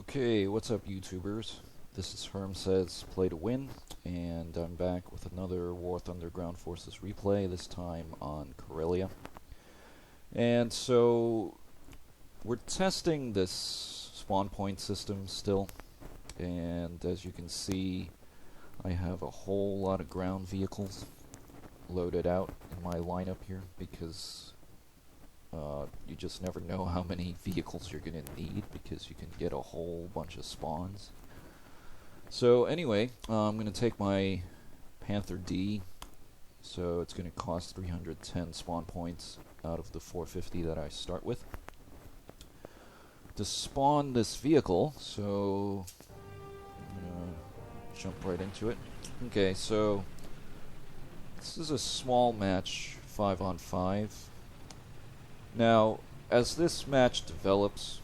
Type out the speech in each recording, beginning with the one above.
Okay, what's up, YouTubers? This is Herm Says Play to Win, and I'm back with another War Thunder Ground Forces replay, this time on Karelia. And so, we're testing this spawn point system still, and as you can see, I have a whole lot of ground vehicles loaded out in my lineup here, because you just never know how many vehicles you're going to need, because you can get a whole bunch of spawns. So anyway, I'm going to take my Panther D, so it's going to cost 310 spawn points out of the 450 that I start with. To spawn this vehicle, so I'm going to jump right into it. Okay, so this is a small match, 5-on-5. Now, as this match develops,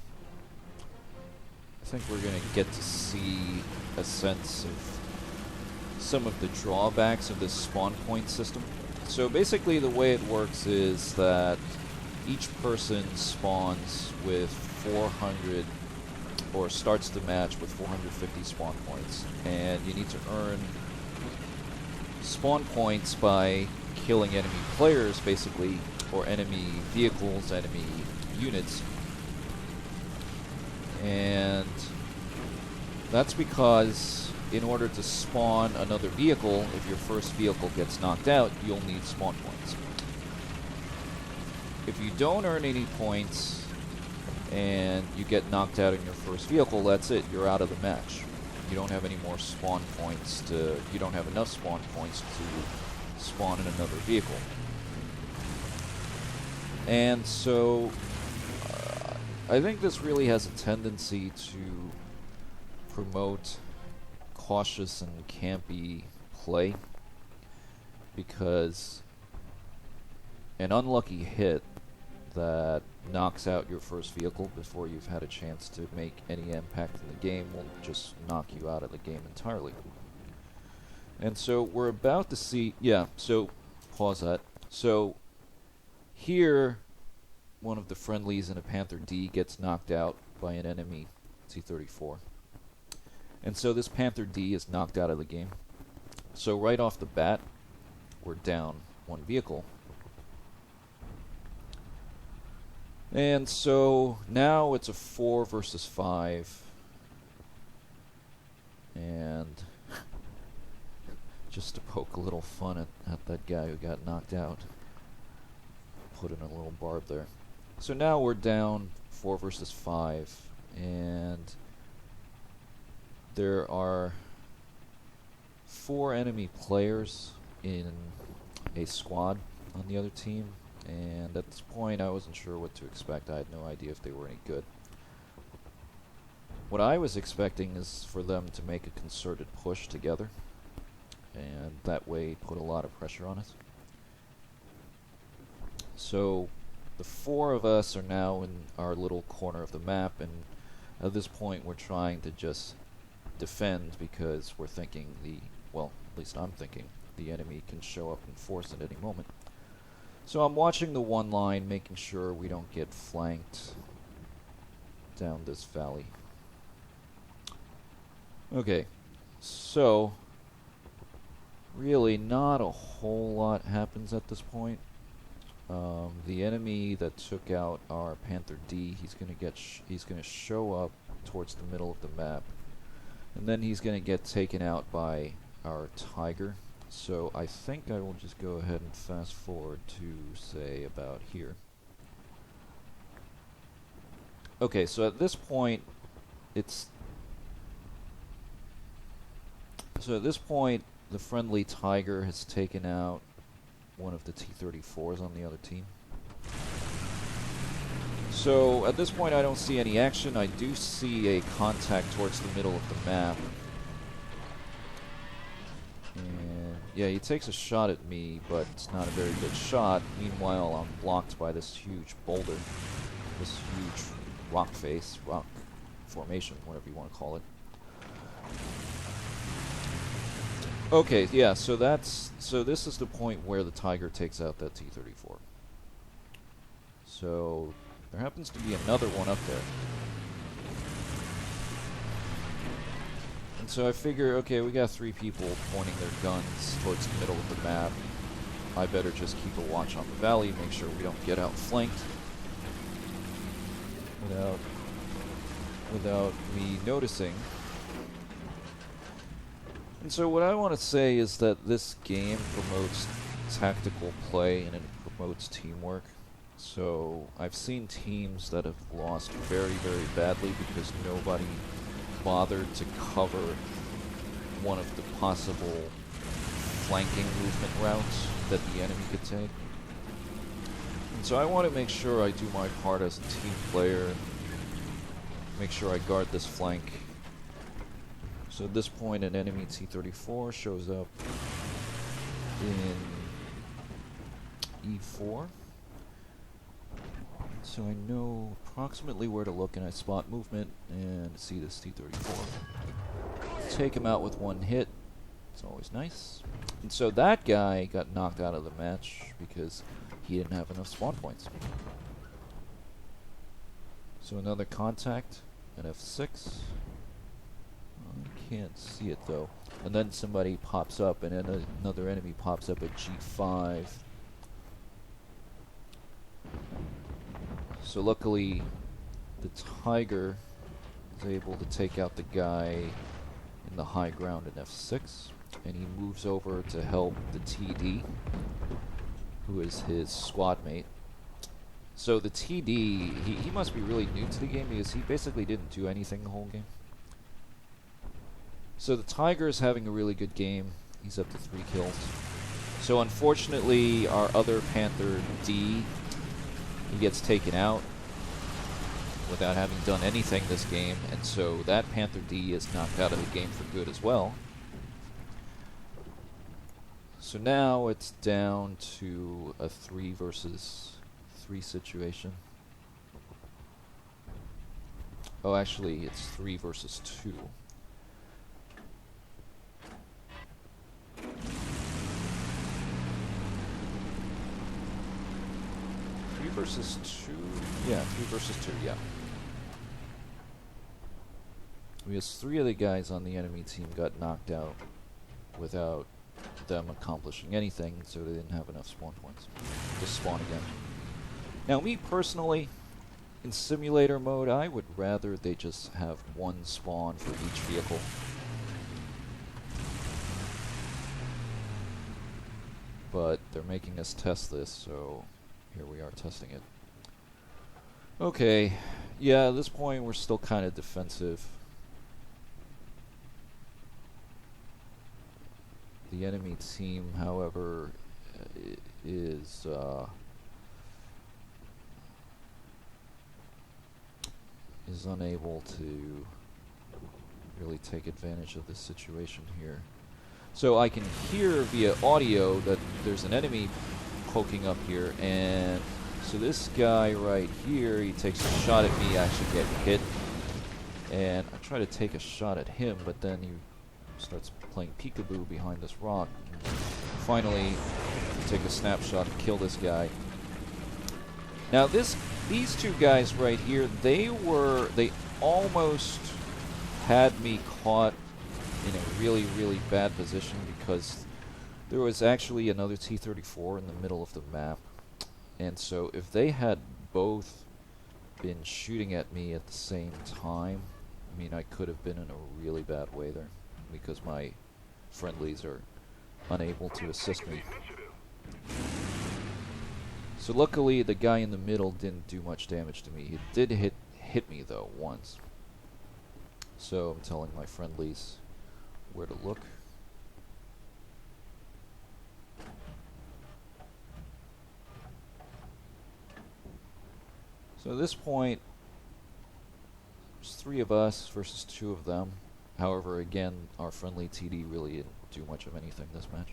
I think we're going to get to see a sense of some of the drawbacks of this spawn point system. So basically the way it works is that each person spawns with 400, or starts the match with 450 spawn points, and you need to earn spawn points by killing enemy players, basically, or enemy vehicles, enemy units. And that's because in order to spawn another vehicle, if your first vehicle gets knocked out, you'll need spawn points. If you don't earn any points and you get knocked out in your first vehicle, that's it, you're out of the match. You don't have any more spawn points to, you don't have enough spawn points to spawn in another vehicle. And so, I think this really has a tendency to promote cautious and campy play, because an unlucky hit that knocks out your first vehicle before you've had a chance to make any impact in the game will just knock you out of the game entirely. And so we're about to see, so pause that. So here, one of the friendlies in a Panther D gets knocked out by an enemy T-34. And so this Panther D is knocked out of the game. So right off the bat, we're down one vehicle. And so now it's a 4 versus 5. And just to poke a little fun at that guy who got knocked out, put in a little barb there. So now we're down 4 versus 5, and there are 4 enemy players in a squad on the other team, and at this point I wasn't sure what to expect. I had no idea if they were any good. What I was expecting is for them to make a concerted push together, and that way put a lot of pressure on us. So the 4 of us are now in our little corner of the map, and at this point we're trying to just defend, because we're thinking well, at least I'm thinking, the enemy can show up in force at any moment. So I'm watching the one line, making sure we don't get flanked down this valley. Okay, so really not a whole lot happens at this point. The enemy that took out our Panther D, he's gonna show up towards the middle of the map, and then he's gonna get taken out by our Tiger. So I think I will just go ahead and fast forward to, say, about here. Okay, so at this point, the friendly Tiger has taken out one of the T-34s on the other team. So at this point I don't see any action. I do see a contact towards the middle of the map. And yeah, he takes a shot at me, but it's not a very good shot. Meanwhile, I'm blocked by this huge boulder, this huge rock face, rock formation, whatever you want to call it. Okay, yeah, so this is the point where the Tiger takes out that T-34. So there happens to be another one up there. And so I figure, okay, we got 3 people pointing their guns towards the middle of the map. I better just keep a watch on the valley, make sure we don't get outflanked without me noticing. And so what I want to say is that this game promotes tactical play and it promotes teamwork. So I've seen teams that have lost very, very badly because nobody bothered to cover one of the possible flanking movement routes that the enemy could take. And so I want to make sure I do my part as a team player, make sure I guard this flank. So at this point an enemy T-34 shows up in E4. So I know approximately where to look, and I spot movement and see this T-34. Take him out with one hit. It's always nice. And so that guy got knocked out of the match because he didn't have enough spawn points. So another contact at F6. I can't see it though. And then somebody pops up, and then another enemy pops up at G5. So luckily, the Tiger is able to take out the guy in the high ground in F6, and he moves over to help the TD, who is his squad mate. So the TD, he must be really new to the game because he basically didn't do anything the whole game. So the Tiger is having a really good game. He's up to 3 kills. So unfortunately, our other Panther D, he gets taken out without having done anything this game, and so that Panther D is knocked out of the game for good as well. So now it's down to a 3 versus 3 situation. Oh, actually, it's 3 versus 2. Versus 2? Yeah, 3 versus 2, yeah. Because 3 of the guys on the enemy team got knocked out without them accomplishing anything, so they didn't have enough spawn points to spawn again. Now, me personally, in simulator mode, I would rather they just have 1 spawn for each vehicle. But they're making us test this, so here we are testing it. Okay, yeah, at this point we're still kind of defensive. The enemy team, however, is unable to really take advantage of this situation here. So I can hear via audio that there's an enemy poking up here, and so this guy right here, he takes a shot at me, actually getting hit, and I try to take a shot at him, but then he starts playing peekaboo behind this rock. Finally, take a snapshot and kill this guy. Now these 2 guys right here, they almost had me caught in a really, really bad position because there was actually another T-34 in the middle of the map. And so if they had both been shooting at me at the same time, I mean, I could have been in a really bad way there because my friendlies are unable to assist me. So luckily, the guy in the middle didn't do much damage to me. He did hit me, though, once. So I'm telling my friendlies where to look. So at this point, there's 3 of us versus 2 of them. However, again, our friendly TD really didn't do much of anything this match.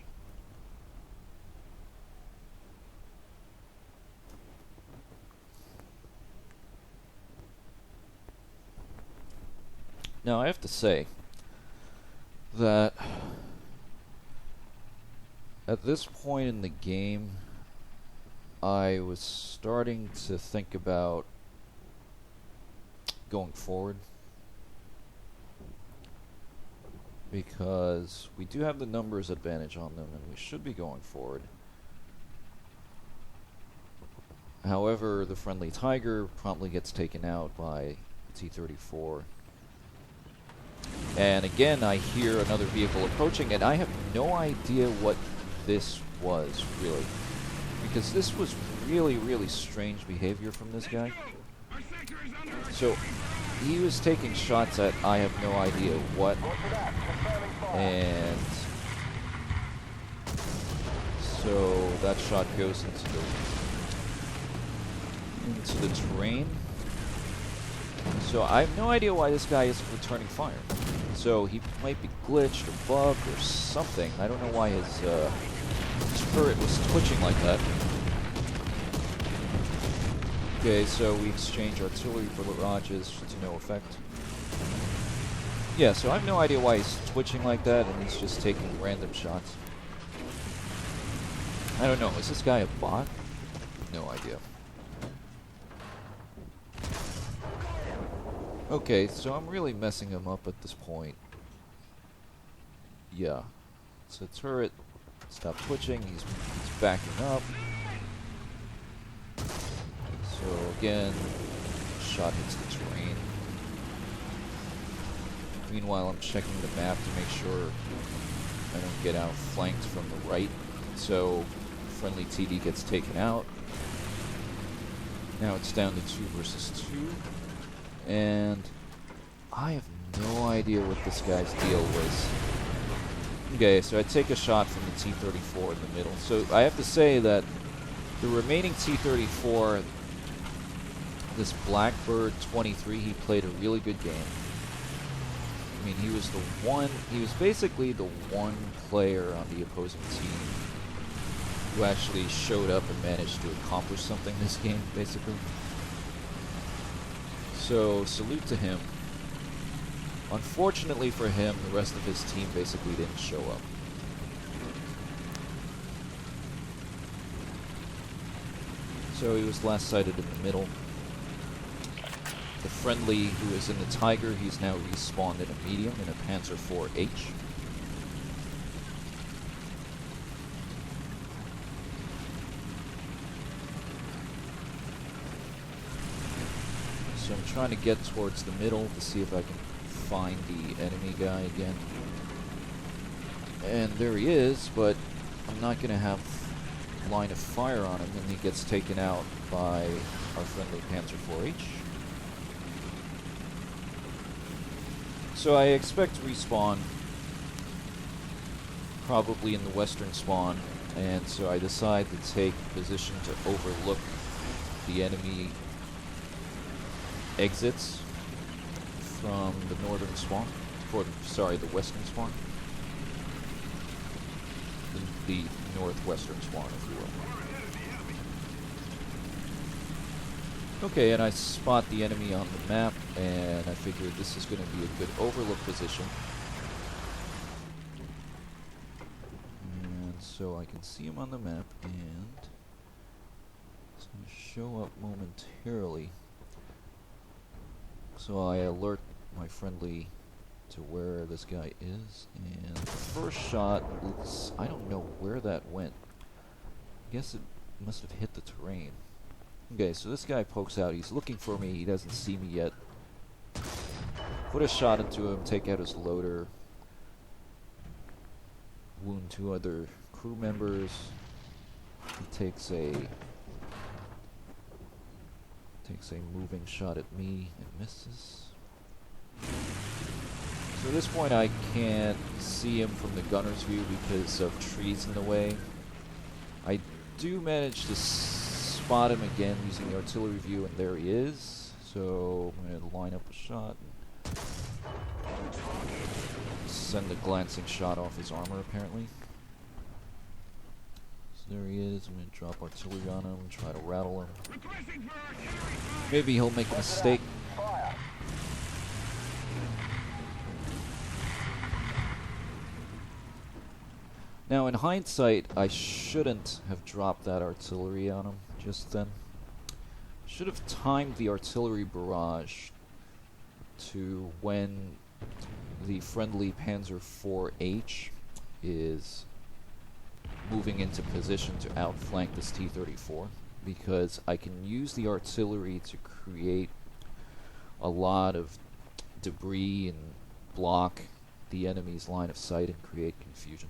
Now, I have to say that at this point in the game, I was starting to think about going forward. because we do have the numbers advantage on them and we should be going forward. However, the friendly Tiger promptly gets taken out by T-34. And again, I hear another vehicle approaching, and I have no idea what this was, really. Because this was really, really strange behavior from this guy. So, he was taking shots at I have no idea what. And so that shot goes into the terrain. So I have no idea why this guy isn't returning fire. So he might be glitched or bugged or something. I don't know why his turret was twitching like that. Okay, so we exchange artillery barrages to no effect. Yeah, so I have no idea why he's twitching like that, and he's just taking random shots. I don't know, is this guy a bot? No idea. Okay, so I'm really messing him up at this point. Yeah. So turret, stop twitching, he's backing up. So again, shot hits the terrain. Meanwhile, I'm checking the map to make sure I don't get outflanked from the right. So friendly TD gets taken out. Now it's down to 2 versus 2. And I have no idea what this guy's deal was. Okay, so I take a shot from the T-34 in the middle. So I have to say that the remaining T-34, this Blackbird 23, he played a really good game. I mean, he was basically the one player on the opposing team who actually showed up and managed to accomplish something this game, basically. So, salute to him. Unfortunately for him, the rest of his team basically didn't show up. So he was last sighted in the middle. The friendly who is in the Tiger, he's now respawned in a medium in a Panther 4H. So I'm trying to get towards the middle to see if I can find the enemy guy again. And there he is, but I'm not going to have line of fire on him, and he gets taken out by our friendly Panther 4H. So I expect to respawn probably in the western spawn, and so I decide to take position to overlook the enemy exits from the northern spawn, or the western spawn. The northwestern spawn, if you will. Okay, and I spot the enemy on the map, and I figured this is going to be a good overlook position. And so I can see him on the map, and it's going to show up momentarily. So I alert my friendly to where this guy is, and the first shot, I don't know where that went. I guess it must have hit the terrain. Okay, so this guy pokes out, he's looking for me, he doesn't see me yet. Put a shot into him, take out his loader, wound 2 other crew members. He takes a moving shot at me and misses. So at this point I can't see him from the gunner's view because of trees in the way. I do manage to spot him again using the artillery view, and there he is. So I'm going to line up a shot and send a glancing shot off his armor, apparently. So there he is. I'm going to drop artillery on him, try to rattle him. Maybe he'll make a mistake. Now, in hindsight, I shouldn't have dropped that artillery on him just then. Should have timed the artillery barrage to when the friendly Panzer IV-H is moving into position to outflank this T-34, because I can use the artillery to create a lot of debris and block the enemy's line of sight and create confusion.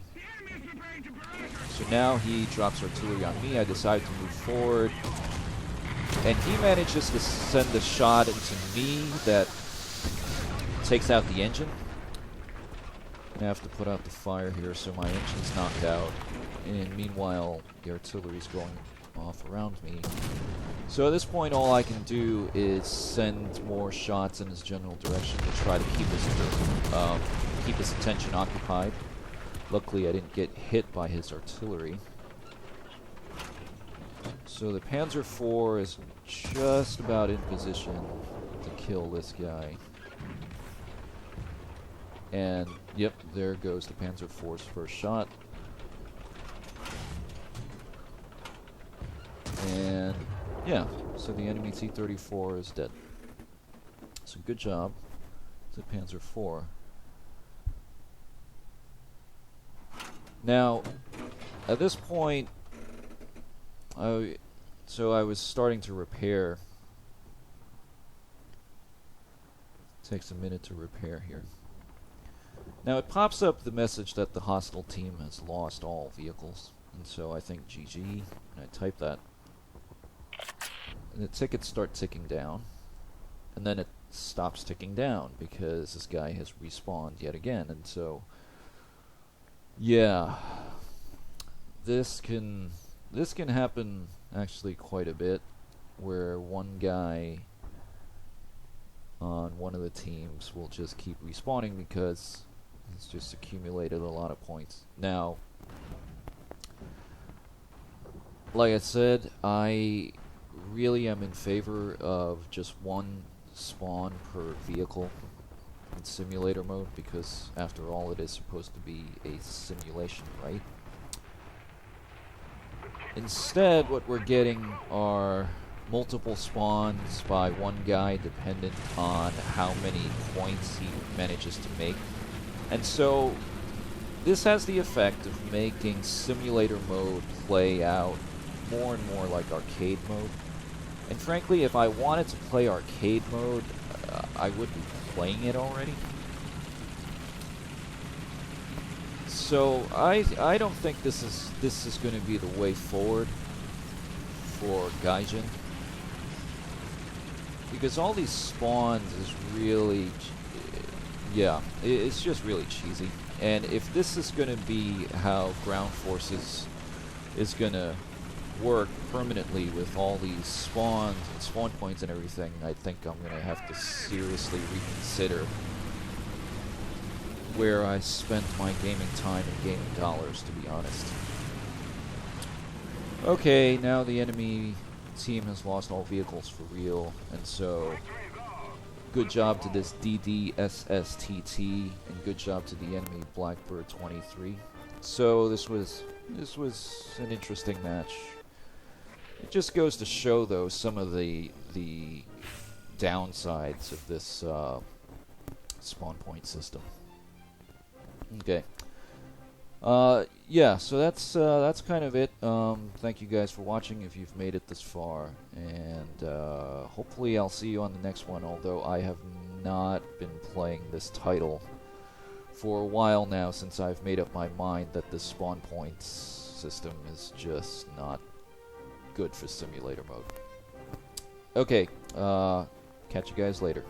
So now he drops artillery on me. I decide to move forward, and he manages to send a shot into me that takes out the engine. I have to put out the fire here, so my engine's knocked out, and meanwhile the artillery's going off around me. So at this point all I can do is send more shots in his general direction to try to keep his attention occupied. Luckily I didn't get hit by his artillery. So the Panzer IV is just about in position to kill this guy. And, yep, there goes the Panzer IV's first shot. And, yeah, so the enemy T-34 is dead. So good job to Panzer IV. Now, at this point, I was starting to repair. Takes a minute to repair here. Now it pops up the message that the hostile team has lost all vehicles, and so I think GG, and I type that. And the tickets start ticking down, and then it stops ticking down because this guy has respawned yet again, and so yeah, this can happen actually quite a bit, where one guy on one of the teams will just keep respawning because it's just accumulated a lot of points. Now, like I said, I really am in favor of just one spawn per vehicle in simulator mode, because after all it is supposed to be a simulation, right? Instead, what we're getting are multiple spawns by one guy dependent on how many points he manages to make. And so this has the effect of making simulator mode play out more and more like arcade mode. And frankly, if I wanted to play arcade mode, I would be playing it already. So I don't think this is going to be the way forward for Gaijin, because all these spawns is really, yeah, it's just really cheesy. And if this is going to be how ground forces is going to work permanently with all these spawns and spawn points and everything, I think I'm going to have to seriously reconsider where I spent my gaming time and gaming dollars, to be honest. Okay, now the enemy team has lost all vehicles for real, and so good job to this DDSSTT, and good job to the enemy Blackbird 23. So this was an interesting match. It just goes to show, though, some of the downsides of this spawn point system. Okay. Yeah, so that's kind of it. Thank you guys for watching if you've made it this far, and hopefully I'll see you on the next one, although I have not been playing this title for a while now, since I've made up my mind that this spawn points system is just not good for simulator mode. Okay, catch you guys later.